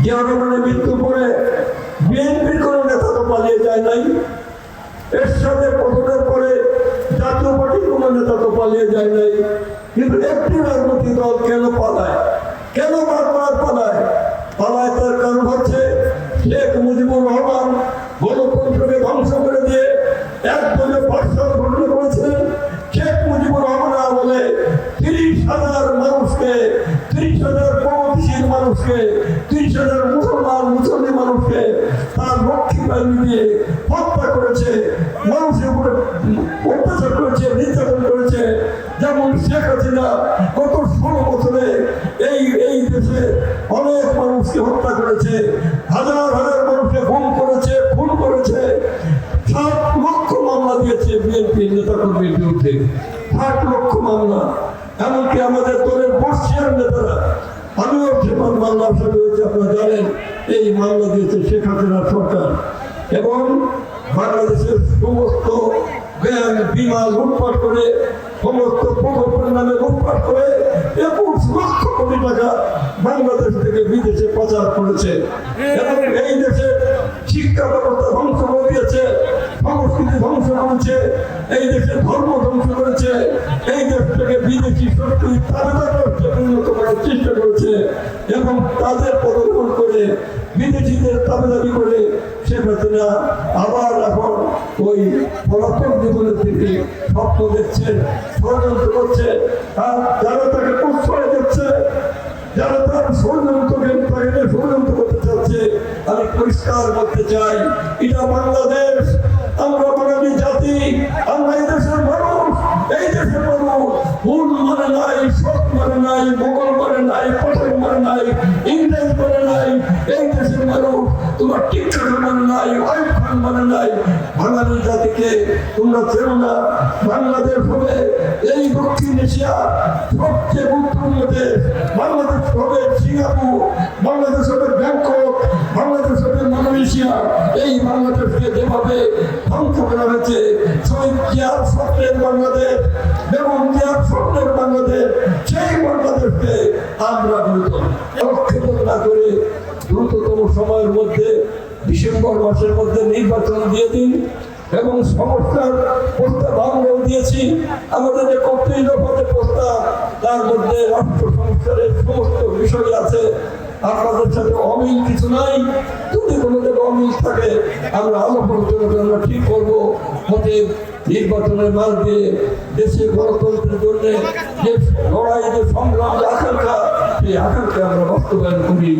জিয়াউর মৃত্যু পরে বিএনপির কোন নেতা তো পালিয়ে যায় নাই, এর সাথে পতনের পরে জাতীয় পার্টির কোন নেতা তো পালিয়ে যায় নাই। কিন্তু একটি রাজনৈতিক দল কেন পালায়, কেন বারবার পালায়? পালায় তার কারণ হচ্ছে শেখ মুজিবুর রহমান গণতন্ত্রকে ধ্বংস করে দিয়ে একদলে পাঠশাল ঘোষণা করেছিলেন। শেখ মুজিবুর রহমান আমলে 30,000 মানুষকে, 30,000 প্রগতিশীল মানুষকে, 30,000 মুসলমান মানুষকে তার রক্ষী বাহিনী দিয়ে হত্যা করেছে, মানুষের উপরে অত্যাচার করেছে, নির্যাতন করেছে। যেমন শেখ হাসিনা গত 16 বছরে এই দেশে অনেক মানুষকে হত্যা করেছে, হাজার হাজার মানুষকে খুন করেছে। 7 লক্ষ মামলা দিয়েছে বিএনপি নেতাকর্মীর বিরুদ্ধে, 8 লক্ষ মামলা। এমনকি আমাদের দলের বর্ষিয়ার নেতারা, আমিও যেমন মামলা আসামি হয়েছে আপনারা জানেন, এই মামলা দিয়েছে শেখ হাসিনা সরকার। এবং বাংলাদেশের সমস্ত ব্যাংক বিমা লুটপাট করে, সমস্ত প্রকল্পের নামে লুটপাট করে 21 লক্ষ কোটি টাকা বাংলাদেশ থেকে বিদেশে পাচার করেছে। এবং এই দেশে শিক্ষা ব্যবস্থা ধ্বংস করে দিয়েছে, সংস্কৃতি ধ্বংস করেছে, এই দেশে ধর্ম ধ্বংস করেছে, এই দেশ থেকে বিদেশি শক্তির তাবেদারকে পরিণত করার চেষ্টা করেছে। এবং তাদের পদগ্রহণ করে বিদেশিদের তাবেদারি করে শেখ হাসিনা আবার এখন ওই পলাতক জীবনের দিকে স্বপ্ন দেখছে, ষড়যন্ত্র করছে। আর যারা তাকে প্রশ্রয় দিচ্ছে, যারা তার ষড়যন্ত্র করতে চাচ্ছে, আমি পরিষ্কার করতে চাই, এটা বাংলাদেশ, আমরা বাঙালি জাতি, আমরা এই দেশের মানুষ। এই দেশের মানুষ ভুল মানে নাই, সৎ মানে নাই, মোগল মানে নাই, পাঠান মানে নাই, ইংরেজ মানে নাই। এই দেশের মানুষ তোমার টিকটক মানে নাই, ওয়াইফ খান মানে নাই। বাঙালি জাতিকে তোমরা চেনো না। বাংলাদেশ হবে এই দক্ষিণ এশিয়া সবচেয়ে গুরুত্বপূর্ণ দেশ। বাংলাদেশ হবে সিঙ্গাপুর, বাংলাদেশ হবে ব্যাংকক, বাংলাদেশ হবে মালয়েশিয়া। এই বাংলাদেশকে যেভাবে ধ্বংস করা হয়েছে, শহীদ জিয়ার স্বপ্নের বাংলাদেশ, বেগম জিয়ার স্বপ্নের বাংলাদেশ, সেই বাংলাদেশকে আমরা হস্তক্ষেপ না করে দ্রুততম সময়ের মধ্যে ডিসেম্বর মাসের মধ্যে নির্বাচন দিয়ে দিন। এবং সংস্কার প্রস্তাব আমরাও দিয়েছি। আমাদের যে কর্তৃত্ব প্রস্তাব, তার মধ্যে রাষ্ট্র সংস্কারের সমস্ত বিষয় আছে। আপনাদের সাথে অমিল কিছু নাই। যদি কোনো জায়গায় অমিল থাকে আমরা আলোচনা ঠিক করবো। হতে নির্বাচনের মাধ্যমে দেশের গণতন্ত্রের জন্য যে লড়াই, যে সংগ্রাম, যে আকাঙ্ক্ষা, সেই আকাঙ্ক্ষা আমরা বাস্তবায়ন করি।